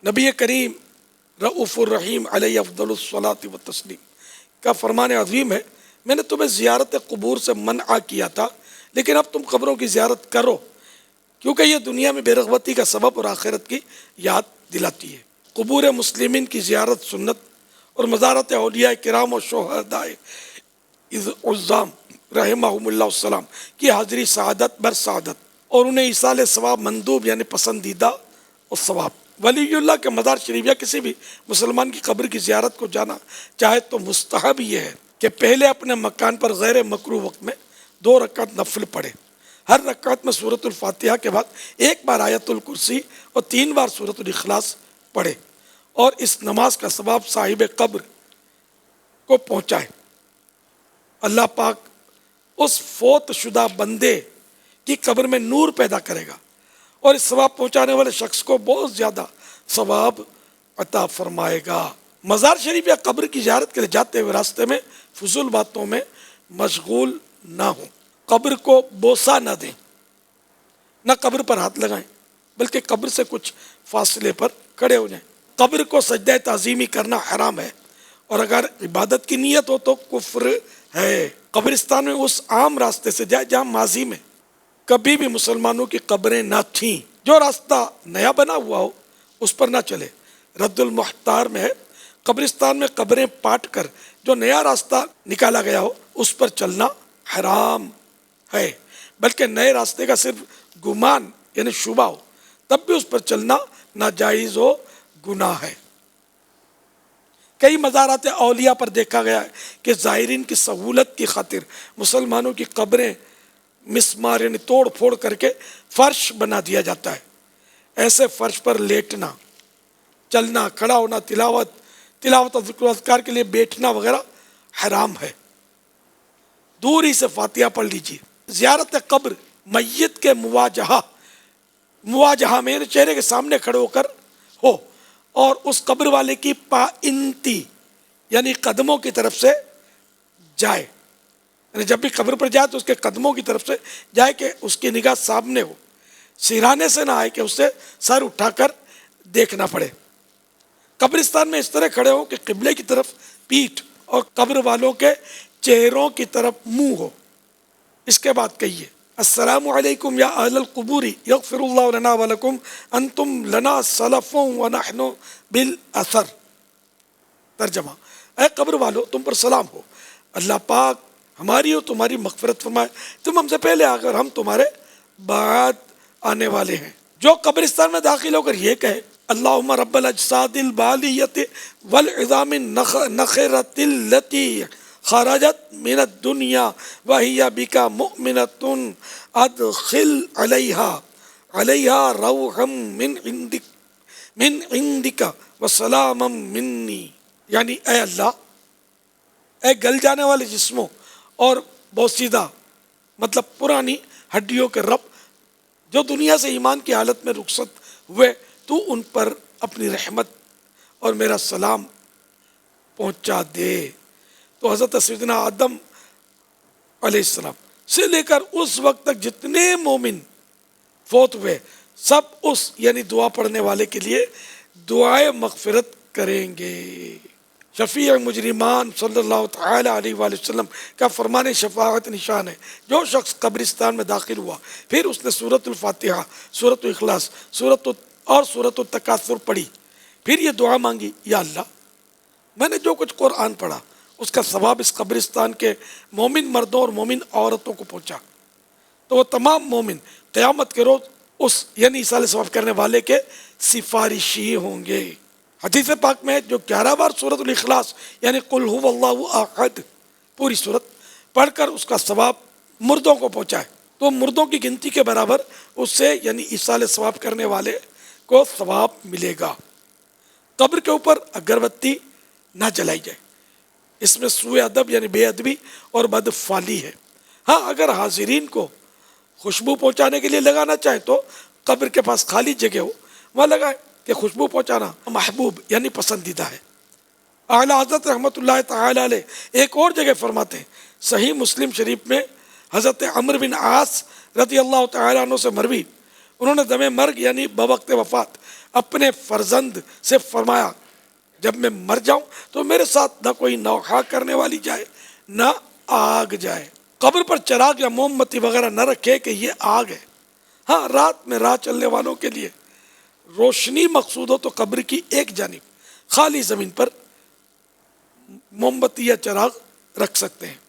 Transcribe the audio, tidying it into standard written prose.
نبی کریم رؤوف الرحیم علیہ افضل الصلاۃ والتسلیم کا فرمان عظیم ہے، میں نے تمہیں زیارت قبور سے منع کیا تھا لیکن اب تم قبروں کی زیارت کرو، کیونکہ یہ دنیا میں بے رغبتی کا سبب اور آخرت کی یاد دلاتی ہے۔ قبور مسلمین کی زیارت سنت اور مزارت اولیاء کرام و شہداء عظام رحمہم اللہ السلام کی حاضری سعادت بر سعادت اور انہیں ایصال ثواب مندوب یعنی پسندیدہ اور ثواب۔ ولی اللہ کے مزار شریف یا کسی بھی مسلمان کی قبر کی زیارت کو جانا چاہے تو مستحب یہ ہے کہ پہلے اپنے مکان پر غیر مکروہ وقت میں 2 رکعت نفل پڑھے۔ ہر رکعت میں سورۃ الفاتحہ کے بعد 1 بار آیت الکرسی اور 3 بار سورۃ الاخلاص پڑھے اور اس نماز کا ثواب صاحب قبر کو پہنچائے۔ اللہ پاک اس فوت شدہ بندے کی قبر میں نور پیدا کرے گا اور اس ثواب پہنچانے والے شخص کو بہت زیادہ ثواب عطا فرمائے گا۔ مزار شریف یا قبر کی زیارت کے لیے جاتے ہوئے راستے میں فضول باتوں میں مشغول نہ ہوں، قبر کو بوسہ نہ دیں، نہ قبر پر ہاتھ لگائیں، بلکہ قبر سے کچھ فاصلے پر کھڑے ہو جائیں۔ قبر کو سجدہ تعظیمی کرنا حرام ہے اور اگر عبادت کی نیت ہو تو کفر ہے۔ قبرستان میں اس عام راستے سے جائے جہاں ماضی میں کبھی بھی مسلمانوں کی قبریں نہ تھیں۔ جو راستہ نیا بنا ہوا ہو اس پر نہ چلے۔ رد المحتار میں ہے، قبرستان میں قبریں پاٹ کر جو نیا راستہ نکالا گیا ہو اس پر چلنا حرام ہے، بلکہ نئے راستے کا صرف گمان یعنی شبہ ہو تب بھی اس پر چلنا ناجائز و گناہ ہے۔ کئی مزارات اولیاء پر دیکھا گیا ہے کہ زائرین کی سہولت کی خاطر مسلمانوں کی قبریں مسمار یعنی توڑ پھوڑ کر کے فرش بنا دیا جاتا ہے۔ ایسے فرش پر لیٹنا، چلنا، کھڑا ہونا، تلاوت و ذکر و اذکار کے لیے بیٹھنا وغیرہ حرام ہے۔ دور ہی سے فاتحہ پڑھ لیجیے۔ زیارت قبر میت کے مواجہہ میں چہرے کے سامنے کھڑے ہو کر ہو اور اس قبر والے کی پائنتی یعنی قدموں کی طرف سے جائے، یعنی جب بھی قبر پر جائے تو اس کے قدموں کی طرف سے جائے کہ اس کی نگاہ سامنے ہو، سرانے سے نہ آئے کہ اسے سر اٹھا کر دیکھنا پڑے۔ قبرستان میں اس طرح کھڑے ہو کہ قبلے کی طرف پیٹھ اور قبر والوں کے چہروں کی طرف منہ ہو۔ اس کے بعد کہیے السلام علیکم یا اہل القبور یغفر اللہ لنا ولکم انتم لنا سلف ونحن بالاثر۔ ترجمہ: اے قبر والو تم پر سلام ہو، اللہ پاک ہماری اور تمہاری مغفرت فرمائے، تم ہم سے پہلے آ کر ہم تمہارے بعد آنے والے ہیں۔ جو قبرستان میں داخل ہو کر یہ کہے اللہم رب الاجساد البالیت والعظام النخرۃ التي خرجت من الدنیا وہی بک مؤمنۃ ادخل علیہا روحا من عندک وسلاما منی، یعنی اے اللہ، اے گل جانے والے جسموں اور بوسیدہ مطلب پرانی ہڈیوں کے رب جو دنیا سے ایمان کی حالت میں رخصت ہوئے، تو ان پر اپنی رحمت اور میرا سلام پہنچا دے۔ تو حضرت سیدنا آدم علیہ السلام سے لے کر اس وقت تک جتنے مومن فوت ہوئے سب اس یعنی دعا پڑھنے والے کے لیے دعائے مغفرت کریں گے۔ شفیع مجرمان صلی اللہ تعالی علیہ وآلہ وسلم کا فرمان شفاعت نشان ہے، جو شخص قبرستان میں داخل ہوا پھر اس نے سورۃ الفاتحہ، سورۃ الاخلاص اور سورۃ التکاثر پڑھی، پھر یہ دعا مانگی یا اللہ میں نے جو کچھ قرآن پڑھا اس کا ثواب اس قبرستان کے مومن مردوں اور مومن عورتوں کو پہنچا، تو وہ تمام مومن قیامت کے روز اس یعنی ایصال ثواب کرنے والے کے سفارشی ہوں گے۔ حدیث پاک میں جو 11 بار سورۃ الاخلاص یعنی قل هو اللہ احد پوری سورت پڑھ کر اس کا ثواب مردوں کو پہنچائے تو مردوں کی گنتی کے برابر اس سے یعنی ایصال ثواب کرنے والے کو ثواب ملے گا۔ قبر کے اوپر اگربتی نہ جلائی جائے، اس میں سوء ادب یعنی بے ادبی اور بدفعلی ہے۔ ہاں اگر حاضرین کو خوشبو پہنچانے کے لیے لگانا چاہیں تو قبر کے پاس خالی جگہ ہو وہاں لگائیں، کہ خوشبو پہنچانا محبوب یعنی پسندیدہ ہے۔ اعلیٰ حضرت رحمۃ اللہ تعالی علیہ ایک اور جگہ فرماتے ہیں، صحیح مسلم شریف میں حضرت عمرو بن عاص رضی اللہ تعالیٰ عنہ سے مروی، انہوں نے دم مرگ یعنی بوقت وفات اپنے فرزند سے فرمایا جب میں مر جاؤں تو میرے ساتھ نہ کوئی نوحہ کرنے والی جائے نہ آگ جائے۔ قبر پر چراغ یا موم بتی وغیرہ نہ رکھے کہ یہ آگ ہے۔ ہاں رات میں راہ چلنے والوں کے لیے روشنی مقصود ہو تو قبر کی ایک جانب خالی زمین پر موم بتی یا چراغ رکھ سکتے ہیں۔